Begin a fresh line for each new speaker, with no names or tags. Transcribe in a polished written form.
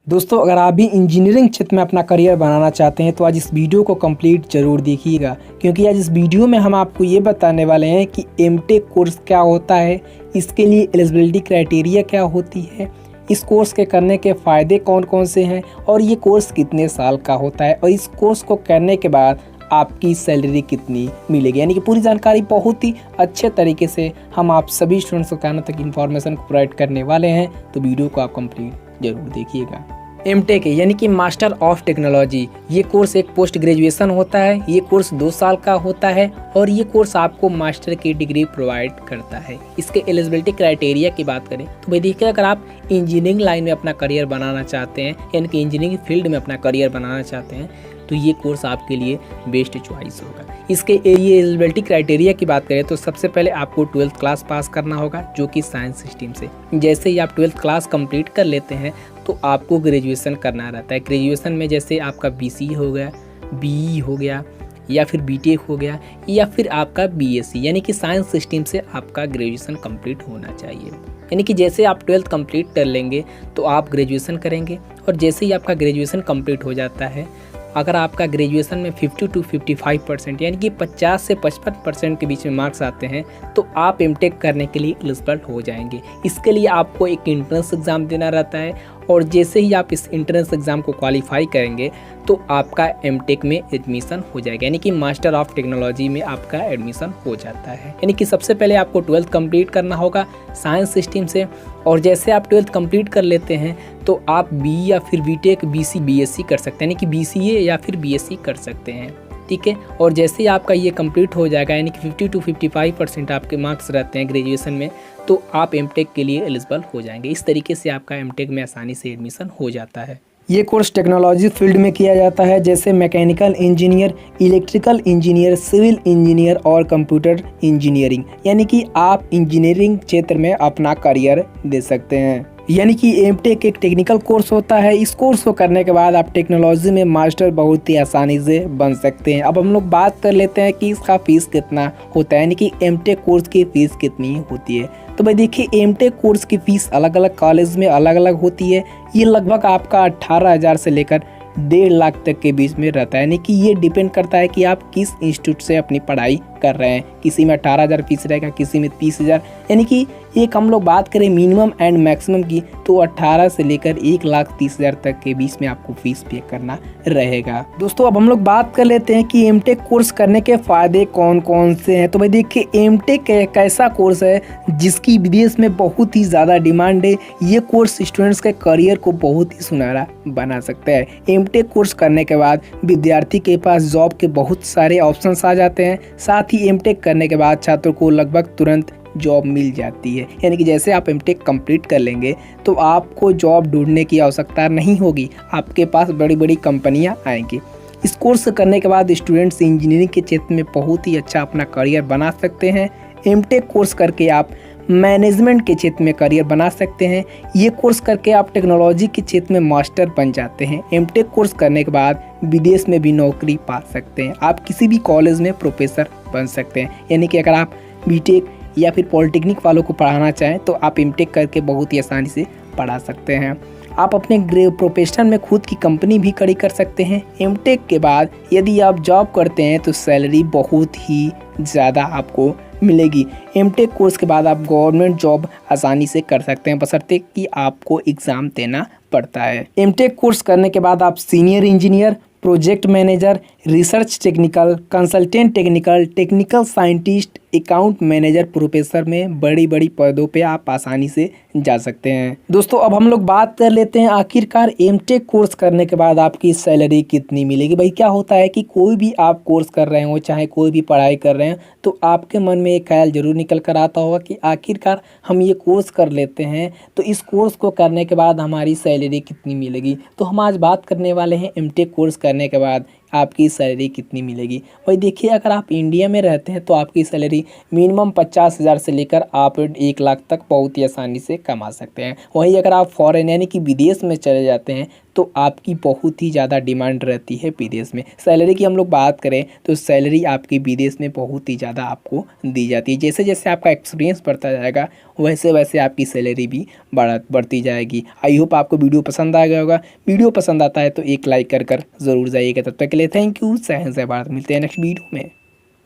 दोस्तों, अगर आप भी इंजीनियरिंग क्षेत्र में अपना करियर बनाना चाहते हैं तो आज इस वीडियो को कंप्लीट ज़रूर देखिएगा, क्योंकि आज इस वीडियो में हम आपको ये बताने वाले हैं कि एमटेक कोर्स क्या होता है, इसके लिए एलिजिबिलिटी क्राइटेरिया क्या होती है, इस कोर्स के करने के फ़ायदे कौन कौन से हैं और ये कोर्स कितने साल का होता है और इस कोर्स को करने के बाद आपकी सैलरी कितनी मिलेगी। यानी कि पूरी जानकारी बहुत ही अच्छे तरीके से हम आप सभी स्टूडेंट्स को कानों तक इन्फॉर्मेशन को प्रोवाइड करने वाले हैं, तो वीडियो को आप कंप्लीट जरूर देखिएगा। एमटेक यानी कि मास्टर ऑफ टेक्नोलॉजी, ये कोर्स एक पोस्ट ग्रेजुएशन होता है। ये कोर्स 2 साल का होता है और ये कोर्स आपको मास्टर की डिग्री प्रोवाइड करता है। इसके एलिजिबिलिटी क्राइटेरिया की बात करें तो भाई देखिए, अगर आप इंजीनियरिंग लाइन में अपना करियर बनाना चाहते हैं यानी कि इंजीनियरिंग फील्ड में अपना करियर बनाना चाहते हैं तो ये कोर्स आपके लिए बेस्ट चॉइस होगा। इसके ये एलिजिबिलिटी क्राइटेरिया की बात करें तो सबसे पहले आपको 12th क्लास पास करना होगा, जो कि साइंस स्ट्रीम से। जैसे ही आप 12th क्लास कंप्लीट कर लेते हैं तो आपको ग्रेजुएशन करना रहता है। ग्रेजुएशन में जैसे आपका बीसीए हो गया, बीई हो गया या फिर बीटेक हो गया या फिर आपका बीएससी, यानी कि साइंस स्ट्रीम से आपका ग्रेजुएशन कंप्लीट होना चाहिए। यानी कि जैसे आप 12th कंप्लीट कर लेंगे तो आप ग्रेजुएशन करेंगे और जैसे ही आपका ग्रेजुएशन कंप्लीट हो जाता है, अगर आपका ग्रेजुएशन में 50 to 55% यानी कि 50 से 55% के बीच में मार्क्स आते हैं तो आप एमटेक करने के लिए एलिजिबल हो जाएंगे। इसके लिए आपको एक एंट्रेंस एग्ज़ाम देना रहता है और जैसे ही आप इस एंट्रेंस एग्ज़ाम को क्वालिफाई करेंगे तो आपका एमटेक में एडमिशन हो जाएगा, यानी कि मास्टर ऑफ टेक्नोलॉजी में आपका एडमिशन हो जाता है। यानी कि सबसे पहले आपको 12th कंप्लीट करना होगा साइंस स्ट्रीम से और जैसे आप 12th कंप्लीट कर लेते हैं तो आप बी या फिर बीटेक, बीसी, बीएससी कर सकते हैं, यानी कि बीसीए या फिर बीएससी कर सकते हैं। ठीक है, और जैसे ही आपका ये कंप्लीट हो जाएगा यानी कि 50 to 55% आपके मार्क्स रहते हैं ग्रेजुएशन में, तो आप एमटेक के लिए एलिजिबल हो जाएंगे। इस तरीके से आपका एमटेक में आसानी से एडमिशन हो जाता है। ये कोर्स टेक्नोलॉजी फील्ड में किया जाता है, जैसे mechanical engineer, electrical engineer, civil engineer और कंप्यूटर इंजीनियरिंग। यानी कि आप इंजीनियरिंग क्षेत्र में अपना करियर दे सकते हैं। यानी कि एमटेक एक टेक्निकल कोर्स होता है। इस कोर्स को करने के बाद आप टेक्नोलॉजी में मास्टर बहुत ही आसानी से बन सकते हैं। अब हम लोग बात कर लेते हैं कि इसका फीस कितना होता है, यानी कि एमटेक कोर्स की फ़ीस कितनी होती है। तो भाई देखिए, एमटेक कोर्स की फ़ीस अलग अलग कॉलेज में अलग अलग होती है। ये लगभग आपका 18,000 से लेकर 1.5 लाख तक के बीच में रहता है। यानी कि ये डिपेंड करता है कि आप किस इंस्टीट्यूट से अपनी पढ़ाई कर रहे हैं। किसी में 18,000 फीस रहेगा, किसी में 30,000। यानी कि एक हम लोग बात करें मिनिमम एंड मैक्सिमम की तो 18 से लेकर 1,30,000 तक के बीच में आपको फीस पे करना रहेगा। दोस्तों, अब हम लोग बात कर लेते हैं कि एमटेक कोर्स करने के फ़ायदे कौन कौन से हैं। तो भाई देखिए, एमटेक एक ऐसा कोर्स है जिसकी विदेश में बहुत ही ज़्यादा डिमांड है। ये कोर्स स्टूडेंट्स के करियर को बहुत ही सुनहरा बना सकता है। एमटेक कोर्स करने के बाद विद्यार्थी के पास जॉब के बहुत सारे ऑप्शंस आ जाते हैं। साथ ही एमटेक करने के बाद छात्रों को लगभग तुरंत जॉब मिल जाती है। यानी कि जैसे आप एमटेक कंप्लीट कर लेंगे तो आपको जॉब ढूंढने की आवश्यकता नहीं होगी, आपके पास बड़ी बड़ी कंपनियां आएंगी। इस कोर्स करने के बाद स्टूडेंट्स इंजीनियरिंग के क्षेत्र में बहुत ही अच्छा अपना करियर बना सकते हैं। एमटेक कोर्स करके आप मैनेजमेंट के क्षेत्र में करियर बना सकते हैं। ये कोर्स करके आप टेक्नोलॉजी के क्षेत्र में मास्टर बन जाते हैं। एमटेक कोर्स करने के बाद विदेश में भी नौकरी पा सकते हैं। आप किसी भी कॉलेज में प्रोफेसर बन सकते हैं। यानी कि अगर आप बीटेक या फिर पॉलिटेक्निक वालों को पढ़ाना चाहें तो आप एमटेक करके बहुत ही आसानी से पढ़ा सकते हैं। आप अपने प्रोफेशन में खुद की कंपनी भी खड़ी कर सकते हैं। एमटेक के बाद यदि आप जॉब करते हैं तो सैलरी बहुत ही ज़्यादा आपको मिलेगी। एमटेक कोर्स के बाद आप गवर्नमेंट जॉब आसानी से कर सकते हैं, बशर्ते कि आपको एग्ज़ाम देना पड़ता है। एमटेक कोर्स करने के बाद आप senior engineer, project manager, research technical, consultant technical, technical scientist, account manager, professor में बड़ी बड़ी पदों पे आप आसानी से जा सकते हैं। दोस्तों, अब हम लोग बात कर लेते हैं आखिरकार एमटेक कोर्स करने के बाद आपकी सैलरी कितनी मिलेगी। भाई क्या होता है कि कोई भी आप कोर्स कर रहे हो, चाहे कोई भी पढ़ाई कर रहे हैं, तो आपके मन में एक ख्याल जरूर निकल कर आता होगा कि आखिरकार हम ये कोर्स कर लेते हैं तो इस कोर्स को करने के बाद हमारी सैलरी कितनी मिलेगी। तो हम आज बात करने वाले हैं एमटेक कोर्स करने के बाद आपकी सैलरी कितनी मिलेगी। वही देखिए, अगर आप इंडिया में रहते हैं तो आपकी सैलरी मिनिमम 50,000 से लेकर आप 1 लाख तक बहुत ही आसानी से कमा सकते हैं। वहीं अगर आप फॉरेन यानी कि विदेश में चले जाते हैं तो आपकी बहुत ही ज़्यादा डिमांड रहती है विदेश में। सैलरी की हम लोग बात करें तो सैलरी आपकी विदेश में बहुत ही ज़्यादा आपको दी जाती है। जैसे जैसे आपका एक्सपीरियंस बढ़ता जाएगा वैसे वैसे आपकी सैलरी भी बढ़ती जाएगी। आई होप आपको वीडियो पसंद आ गया होगा। वीडियो पसंद आता है तो एक लाइक कर ज़रूर जाइएगा। तब तक के लिए थैंक यू। जय हिंद जय भारत। मिलते हैं नेक्स्ट वीडियो में।